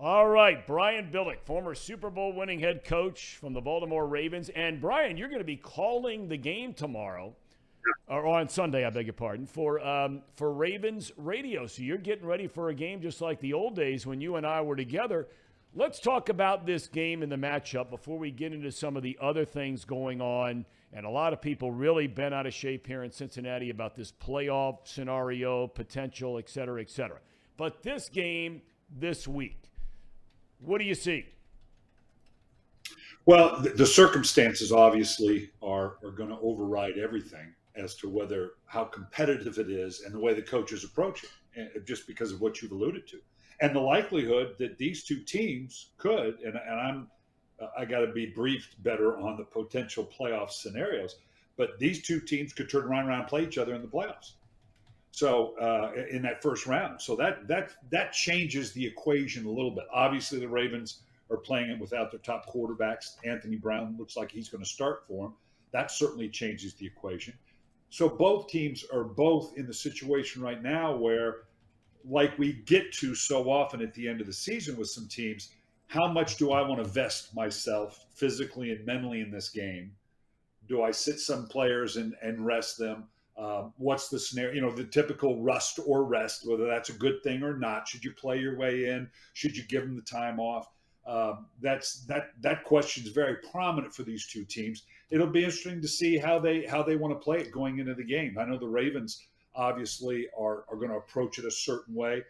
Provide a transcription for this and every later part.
All right, Brian Billick, former Super Bowl winning head coach from the Baltimore Ravens. And Brian, you're going to be calling the game tomorrow, or on Sunday, I beg your pardon, for Ravens radio. So you're getting ready for a game just like the old days when you and I were together. Let's talk about this game and the matchup before we get into some of the other things going on. And a lot of people really bent out of shape here in Cincinnati about this playoff scenario, potential, et cetera, et cetera. But this game this week, what do you see? Well, the circumstances obviously are going to override everything as to how competitive it is and the way the coaches approach it, just because of what you've alluded to. And the likelihood that these two teams could, I got to be briefed better on the potential playoff scenarios, but these two teams could turn around and play each other in the playoffs. So in that first round, so that changes the equation a little bit. Obviously, the Ravens are playing it without their top quarterbacks. Anthony Brown looks like he's going to start for them. That certainly changes the equation. So both teams are both in the situation right now where, like we get to so often at the end of the season with some teams, how much do I want to vest myself physically and mentally in this game? Do I sit some players and rest them? What's the scenario? The typical rust or rest, whether that's a good thing or not. Should you play your way in? Should you give them the time off? That question is very prominent for these two teams. It'll be interesting to see how they want to play it going into the game. I know the Ravens obviously are going to approach it a certain way.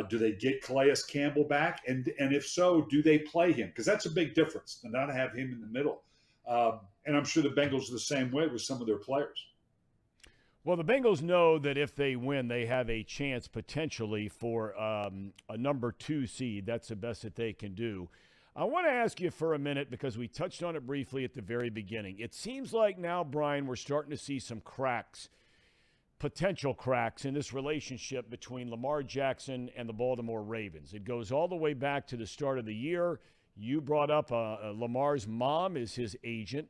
Do they get Calais Campbell back? And if so, do they play him? Because that's a big difference to not have him in the middle. And I'm sure the Bengals are the same way with some of their players. Well, the Bengals know that if they win, they have a chance potentially for a number 2 seed. That's the best that they can do. I want to ask you for a minute because we touched on it briefly at the very beginning. It seems like now, Brian, we're starting to see some cracks, potential cracks in this relationship between Lamar Jackson and the Baltimore Ravens. It goes all the way back to the start of the year. You brought up Lamar's mom is his agent.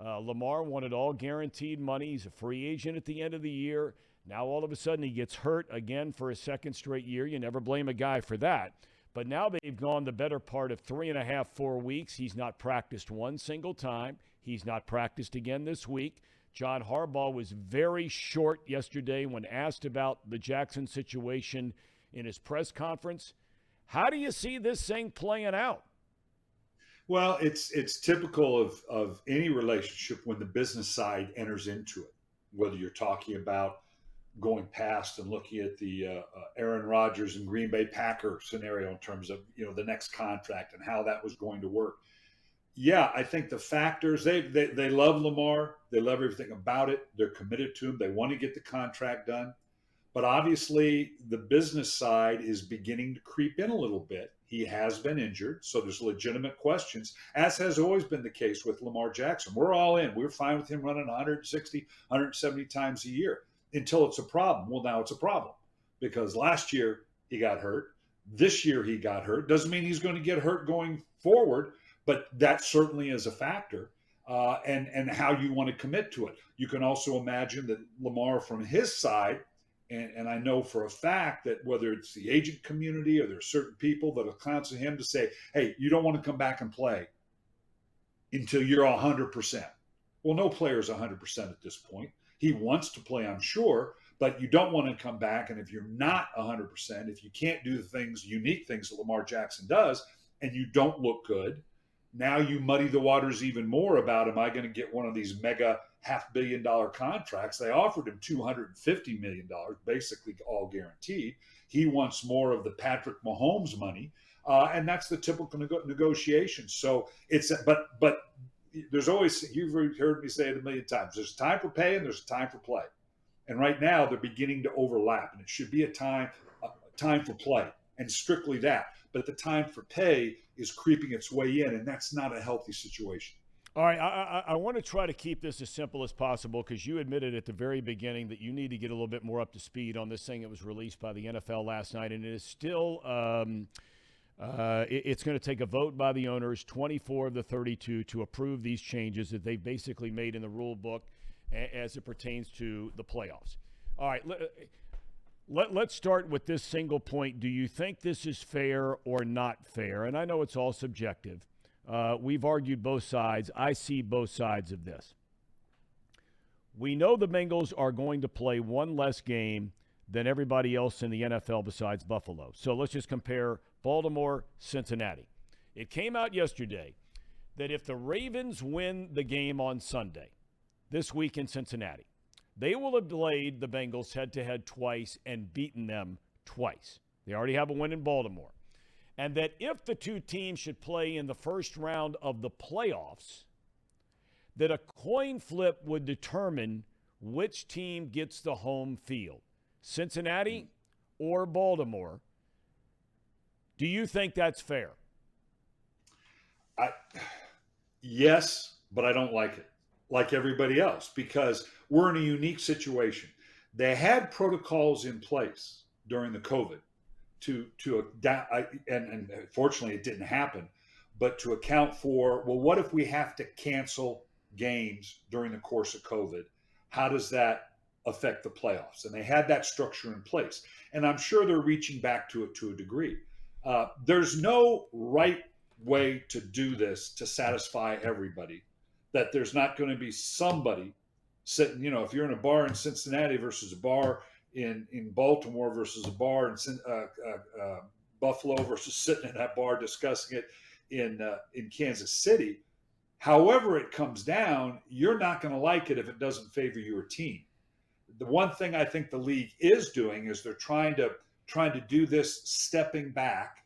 Lamar wanted all guaranteed money. He's a free agent at the end of the year. Now all of a sudden he gets hurt again for a second straight year. You never blame a guy for that. But now they've gone the better part of 3.5, 4 weeks. He's not practiced one single time. He's not practiced again this week. John Harbaugh was very short yesterday when asked about the Jackson situation in his press conference. How do you see this thing playing out? Well, it's typical of any relationship when the business side enters into it, whether you're talking about going past and looking at the Aaron Rodgers and Green Bay Packer scenario in terms of, the next contract and how that was going to work. Yeah, I think the factors, they love Lamar. They love everything about it. They're committed to him. They want to get the contract done. But obviously, the business side is beginning to creep in a little bit. He has been injured, so there's legitimate questions, as has always been the case with Lamar Jackson. We're all in. We're fine with him running 160, 170 times a year until it's a problem. Well, now it's a problem because last year he got hurt. This year he got hurt. Doesn't mean he's going to get hurt going forward, but that certainly is a factor. And how you want to commit to it. You can also imagine that Lamar, from his side, and I know for a fact that whether it's the agent community or there's certain people that will counsel him to say, hey, you don't want to come back and play until you're 100%. Well, no player is 100% at this point. He wants to play, I'm sure, but you don't want to come back. And if you're not 100%, if you can't do the unique things that Lamar Jackson does, and you don't look good, now you muddy the waters even more about, am I going to get one of these mega $500 million contracts? They offered him $250 million, basically all guaranteed. He wants more of the Patrick Mahomes money, and that's the typical negotiation. So but there's always, you've heard me say it a million times, there's a time for pay and there's a time for play. And right now they're beginning to overlap, and it should be a time for play, and strictly that. But the time for pay is creeping its way in, and that's not a healthy situation. All right, I want to try to keep this as simple as possible because you admitted at the very beginning that you need to get a little bit more up to speed on this thing that was released by the NFL last night, and it is still it's going to take a vote by the owners, 24 of the 32, to approve these changes that they've basically made in the rule book as it pertains to the playoffs. All right, Let's start with this single point. Do you think this is fair or not fair? And I know it's all subjective. We've argued both sides. I see both sides of this. We know the Bengals are going to play one less game than everybody else in the NFL besides Buffalo. So let's just compare Baltimore, Cincinnati. It came out yesterday that if the Ravens win the game on Sunday, this week in Cincinnati, they will have played the Bengals head-to-head twice and beaten them twice. They already have a win in Baltimore. And that if the two teams should play in the first round of the playoffs, that a coin flip would determine which team gets the home field, Cincinnati or Baltimore. Do you think that's fair? Yes, but I don't like it, like everybody else, because we're in a unique situation. They had protocols in place during the COVID and fortunately it didn't happen, but to account for, well, what if we have to cancel games during the course of COVID? How does that affect the playoffs? And they had that structure in place. And I'm sure they're reaching back to it to a degree. There's no right way to do this to satisfy everybody, that there's not going to be somebody sitting, if you're in a bar in Cincinnati versus a bar in Baltimore versus a bar in Buffalo versus sitting in that bar discussing it in Kansas City. However it comes down, you're not going to like it if it doesn't favor your team. The one thing I think the league is doing is they're trying to do this stepping back,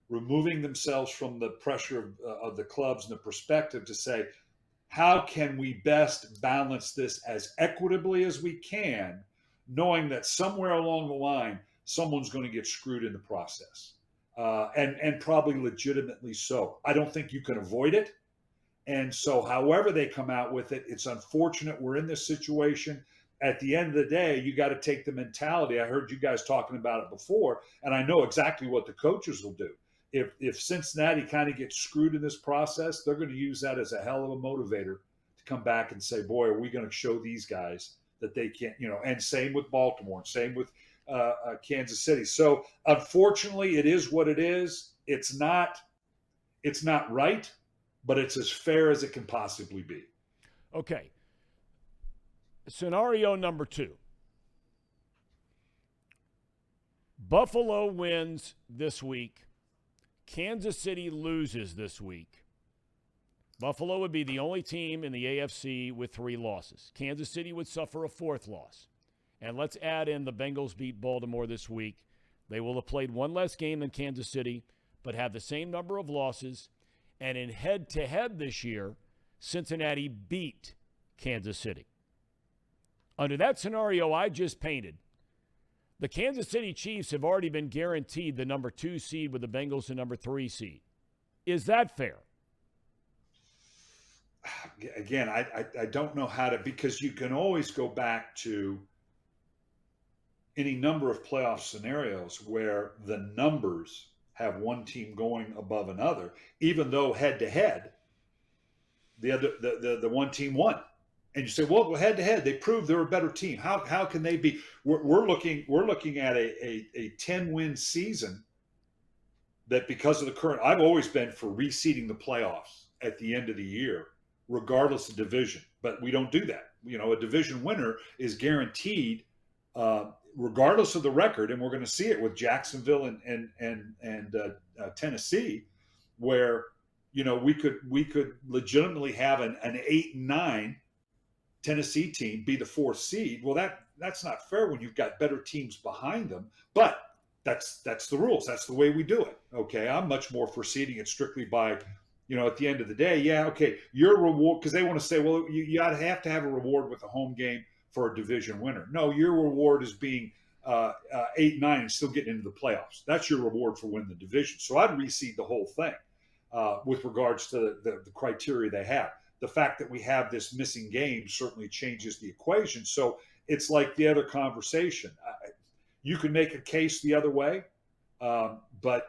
removing themselves from the pressure of the clubs and the perspective to say, how can we best balance this as equitably as we can, knowing that somewhere along the line, someone's going to get screwed in the process, and probably legitimately so. I don't think you can avoid it. And so however they come out with it, it's unfortunate we're in this situation. At the end of the day, you got to take the mentality. I heard you guys talking about it before, and I know exactly what the coaches will do. If Cincinnati kind of gets screwed in this process, they're going to use that as a hell of a motivator to come back and say, boy, are we going to show these guys that they can't, and same with Baltimore, and same with Kansas City. So unfortunately, it is what it is. It's not right, but it's as fair as it can possibly be. Okay. Scenario number 2. Buffalo wins this week. Kansas City loses this week. Buffalo would be the only team in the AFC with 3 losses. Kansas City would suffer a 4th loss. And let's add in the Bengals beat Baltimore this week. They will have played one less game than Kansas City, but have the same number of losses. And in head-to-head this year, Cincinnati beat Kansas City. Under that scenario I just painted, the Kansas City Chiefs have already been guaranteed the number 2 seed with the Bengals the number 3 seed. Is that fair? Again, I don't know how to, because you can always go back to any number of playoff scenarios where the numbers have one team going above another, even though head to head, the one team won. And you say, well, head to head, they proved they're a better team. How can they be? We're looking at a 10-win season that, because of the current, I've always been for reseeding the playoffs at the end of the year, regardless of division. But we don't do that. A division winner is guaranteed, regardless of the record, and we're going to see it with Jacksonville and Tennessee, where we could legitimately have an 8-9 Tennessee team be the 4th seed. Well, that's not fair when you've got better teams behind them, but that's the rules. That's the way we do it. Okay, I'm much more for seeding it strictly by, at the end of the day, yeah, okay, your reward, because they want to say, well, you have to have a reward with a home game for a division winner. No, your reward is being 8-9 and still getting into the playoffs. That's your reward for winning the division. So I'd reseed the whole thing with regards to the criteria they have. The fact that we have this missing game certainly changes the equation. So it's like the other conversation. You can make a case the other way, but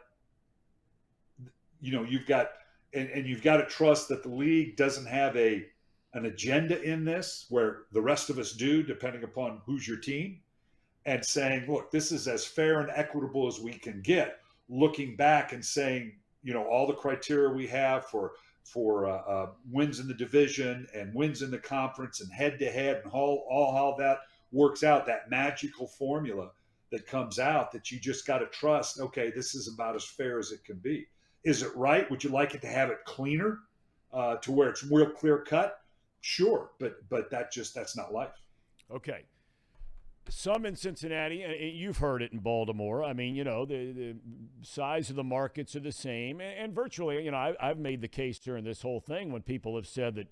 you've got and you've got to trust that the league doesn't have an agenda in this where the rest of us do, depending upon who's your team. and saying, look, this is as fair and equitable as we can get, looking back and saying, all the criteria we have for wins in the division and wins in the conference and head to head and all how that works out, that magical formula that comes out that you just got to trust. Okay, this is about as fair as it can be. Is it right? Would you like it to have it cleaner to where it's real clear cut? Sure, but that's not life. Okay. Some in Cincinnati, and you've heard it in Baltimore. I mean, the size of the markets are the same. And virtually, I've made the case during this whole thing when people have said that,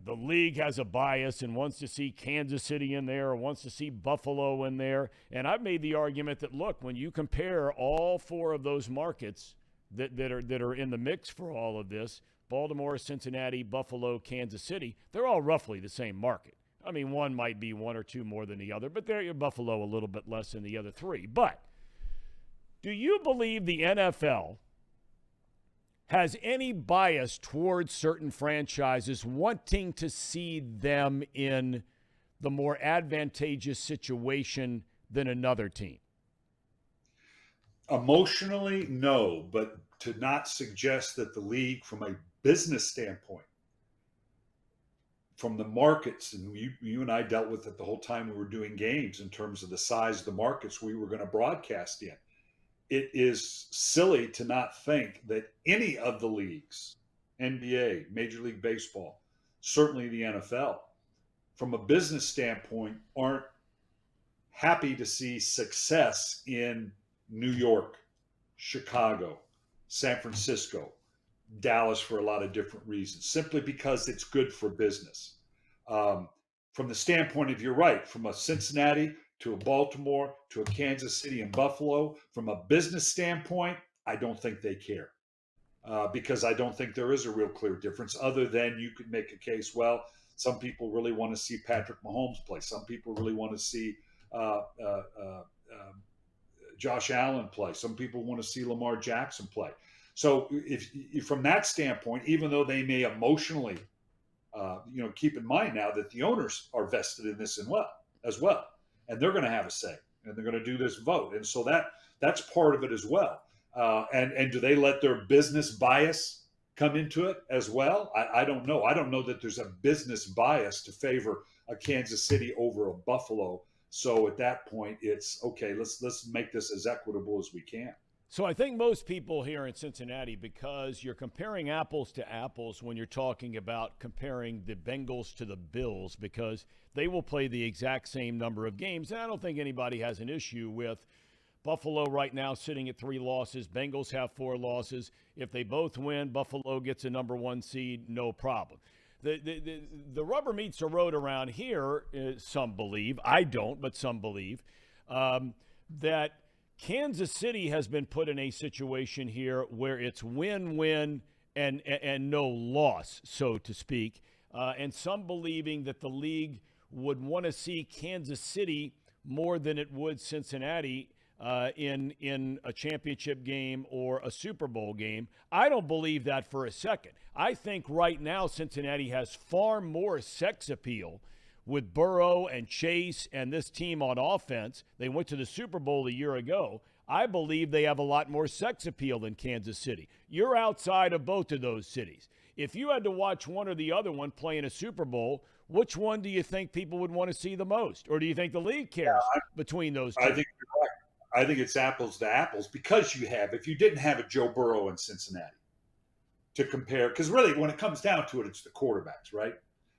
the league has a bias and wants to see Kansas City in there or wants to see Buffalo in there. And I've made the argument that, look, when you compare all four of those markets that are in the mix for all of this, Baltimore, Cincinnati, Buffalo, Kansas City, they're all roughly the same market. I mean, one might be one or two more than the other, but they're Buffalo a little bit less than the other three. But do you believe the NFL has any bias towards certain franchises wanting to see them in the more advantageous situation than another team? Emotionally, no, but to not suggest that the league, from a business standpoint, from the markets, and you and I dealt with it the whole time we were doing games in terms of the size of the markets we were going to broadcast in. It is silly to not think that any of the leagues, NBA, Major League Baseball, certainly the NFL, from a business standpoint, aren't happy to see success in New York, Chicago, San Francisco, Dallas for a lot of different reasons, simply because it's good for business. From the standpoint of, you're right, from a Cincinnati to a Baltimore to a Kansas City and Buffalo, from a business standpoint, I don't think they care. Because I don't think there is a real clear difference, other than you could make a case, well, some people really want to see Patrick Mahomes play. Some people really want to see Josh Allen play. Some people want to see Lamar Jackson play. So if from that standpoint, even though they may emotionally, keep in mind now that the owners are vested in this as well, and they're going to have a say, and they're going to do this vote, and so that's part of it as well. And do they let their business bias come into it as well? I don't know. I don't know that there's a business bias to favor a Kansas City over a Buffalo. So at that point, it's okay. Let's make this as equitable as we can. So I think most people here in Cincinnati, because you're comparing apples to apples when you're talking about comparing the Bengals to the Bills, because they will play the exact same number of games. And I don't think anybody has an issue with Buffalo right now sitting at 3 losses. Bengals have 4 losses. If they both win, Buffalo gets a number 1 seed, no problem. The rubber meets the road around here, some believe, I don't, but some believe, that Kansas City has been put in a situation here where it's win-win and no loss, so to speak, and some believing that the league would want to see Kansas City more than it would Cincinnati in a championship game or a Super Bowl game. I don't believe that for a second. I think right now Cincinnati has far more sex appeal with Burrow and Chase and this team on offense. They went to the Super Bowl a year ago. I believe they have a lot more sex appeal than Kansas City. You're outside of both of those cities. If you had to watch one or the other one play in a Super Bowl, which one do you think people would want to see the most? Or do you think the league cares between those two? I think you're right. I think it's apples to apples, because if you didn't have a Joe Burrow in Cincinnati to compare, because really when it comes down to it, it's the quarterbacks, right?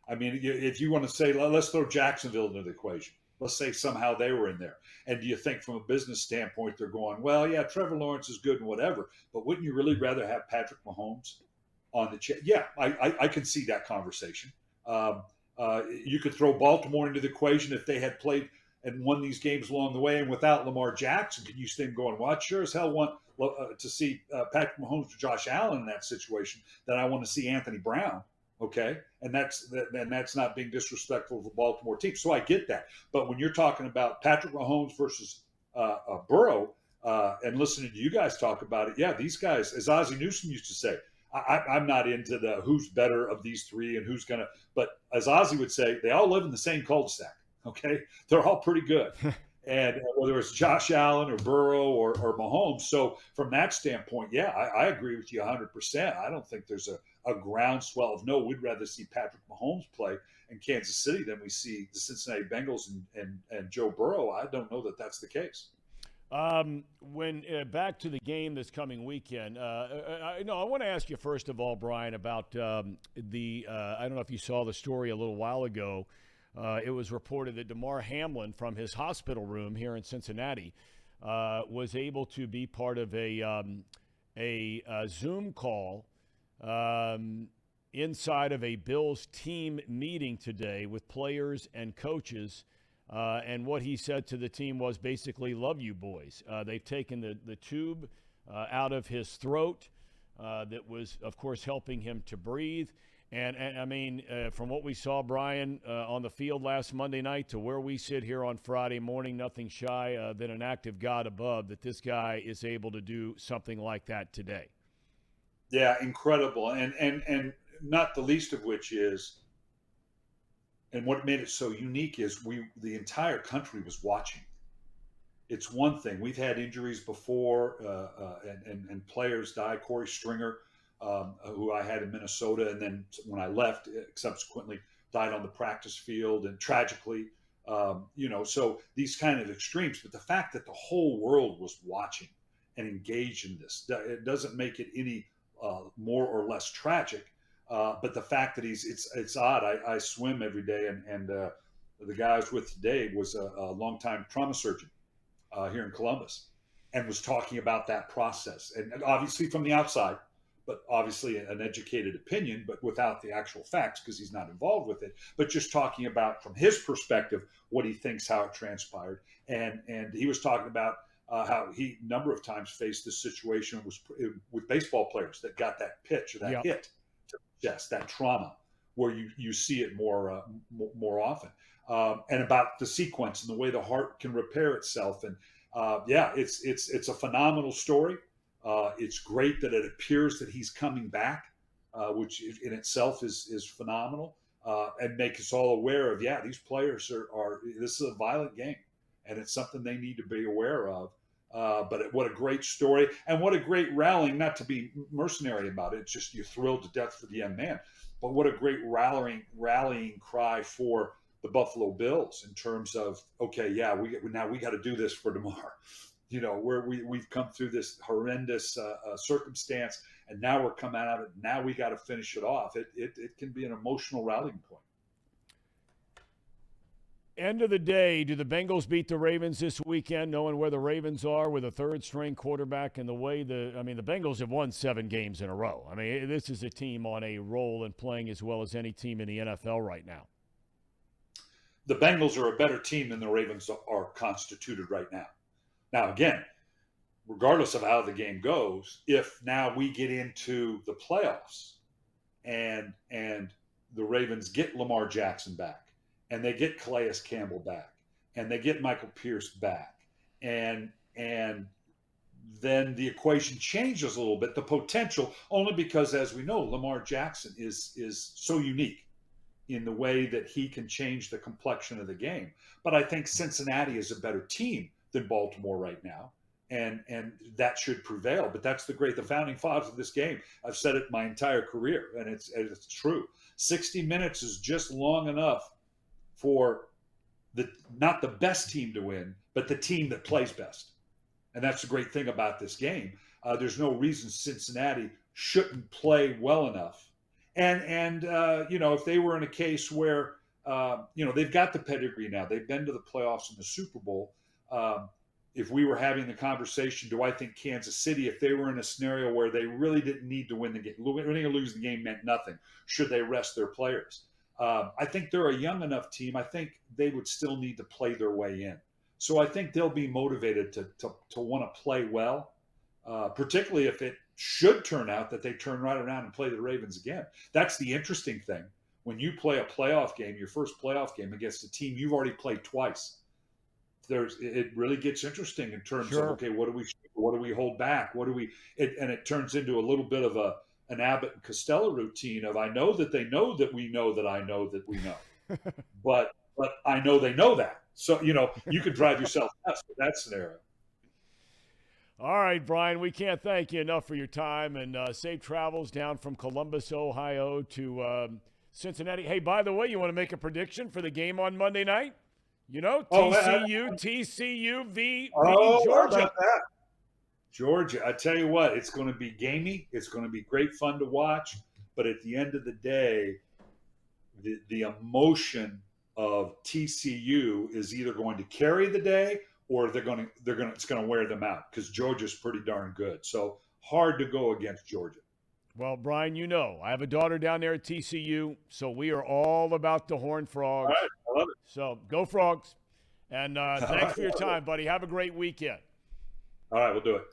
I mean, if you want to say, let's throw Jacksonville into the equation. Let's say somehow they were in there. And do you think from a business standpoint, they're going, well, yeah, Trevor Lawrence is good and whatever, but wouldn't you really rather have Patrick Mahomes on the chair? Yeah, I can see that conversation. You could throw Baltimore into the equation if they had played and won these games along the way. And without Lamar Jackson, can you see them going, well, I sure as hell want to see Patrick Mahomes or Josh Allen in that situation, that I want to see Anthony Brown. Okay, and that's not being disrespectful of the Baltimore team. So I get that. But when you're talking about Patrick Mahomes versus Burrow, and listening to you guys talk about it, yeah, these guys, as Ozzie Newsome used to say, I'm not into the who's better of these three and who's gonna. But as Ozzie would say, they all live in the same cul-de-sac. Okay, they're all pretty good. And whether it's Josh Allen or Burrow or Mahomes. So from that standpoint, yeah, I agree with you 100%. I don't think there's a groundswell of no, we'd rather see Patrick Mahomes play in Kansas City than we see the Cincinnati Bengals and Joe Burrow. I don't know that that's the case. When back to the game this coming weekend, I want to ask you first of all, Brian, about I don't know if you saw the story a little while ago. It was reported that Demar Hamlin from his hospital room here in Cincinnati was able to be part of a Zoom call inside of a Bills team meeting today with players and coaches. And what he said to the team was basically, love you boys. They've taken the tube out of his throat that was, of course, helping him to breathe. And I mean, from what we saw, Brian, on the field last Monday night to where we sit here on Friday morning, nothing shy than an act of God above that this guy is able to do something like that today. Yeah, incredible. And not the least of which is, and what made it so unique is the entire country was watching. It's one thing. We've had injuries before, and players die. Corey Stringer, who I had in Minnesota, and then when I left, subsequently died on the practice field, and tragically, so these kind of extremes. But the fact that the whole world was watching and engaged in this, it doesn't make it any more or less tragic. But the fact that it's odd. I swim every day, and the guy I was with today was a longtime trauma surgeon here in Columbus, and was talking about that process, and obviously from the outside, but obviously an educated opinion, but without the actual facts because he's not involved with it. But just talking about from his perspective what he thinks, how it transpired, and he was talking about how he number of times faced this situation with baseball players that got that pitch or that hit. Yes, that trauma, where you see it more often, and about the sequence and the way the heart can repair itself, and it's a phenomenal story. It's great that it appears that he's coming back, which in itself is phenomenal, and make us all aware of these players are this is a violent game, and it's something they need to be aware of. But what a great story, and what a great rallying, not to be mercenary about it, it's just you're thrilled to death for the young man, but what a great rallying cry for the Buffalo Bills in terms of, okay, we got to do this for Demar. We've come through this horrendous circumstance, and now we're coming out of it. Now we got to finish it off. It can be an emotional rallying point. End of the day, do the Bengals beat the Ravens this weekend, knowing where the Ravens are with a third-string quarterback and the way the Bengals have won 7 games in a row. I mean, this is a team on a roll and playing as well as any team in the NFL right now. The Bengals are a better team than the Ravens are constituted right now. Now, again, regardless of how the game goes, if now we get into the playoffs and the Ravens get Lamar Jackson back, and they get Calais Campbell back, and they get Michael Pierce back, and then the equation changes a little bit, the potential, only because, as we know, Lamar Jackson is so unique in the way that he can change the complexion of the game. But I think Cincinnati is a better team than Baltimore right now, and that should prevail. But that's the founding fathers of this game. I've said it my entire career, and it's true. 60 minutes is just long enough for not the best team to win, but the team that plays best. And that's the great thing about this game. There's no reason Cincinnati shouldn't play well enough. And if they were in a case where, they've got the pedigree now, they've been to the playoffs and the Super Bowl. If we were having the conversation, do I think Kansas City, if they were in a scenario where they really didn't need to win the game, winning or losing the game meant nothing, should they rest their players? I think they're a young enough team. I think they would still need to play their way in. So I think they'll be motivated to want to play well, particularly if it should turn out that they turn right around and play the Ravens again. That's the interesting thing. When you play a playoff game, your first playoff game against a team you've already played twice, it really gets interesting in terms of, okay, what do we hold back? And it turns into a little bit of an Abbott and Costello routine of, I know that they know that we know that I know that we know. but but I know they know that. So, you could drive yourself nuts with that scenario. All right, Brian, we can't thank you enough for your time, and safe travels down from Columbus, Ohio to Cincinnati. Hey, by the way, you want to make a prediction for the game on Monday night? TCU v How Georgia. about that? Georgia, I tell you what, it's going to be gamey. It's going to be great fun to watch. But at the end of the day, the emotion of TCU is either going to carry the day or it's going to wear them out because Georgia's pretty darn good. So hard to go against Georgia. Well, Brian, I have a daughter down there at TCU, so we are all about the Horned Frogs. All right, I love it. So go Frogs. And thanks for your time, buddy. Have a great weekend. All right, we'll do it.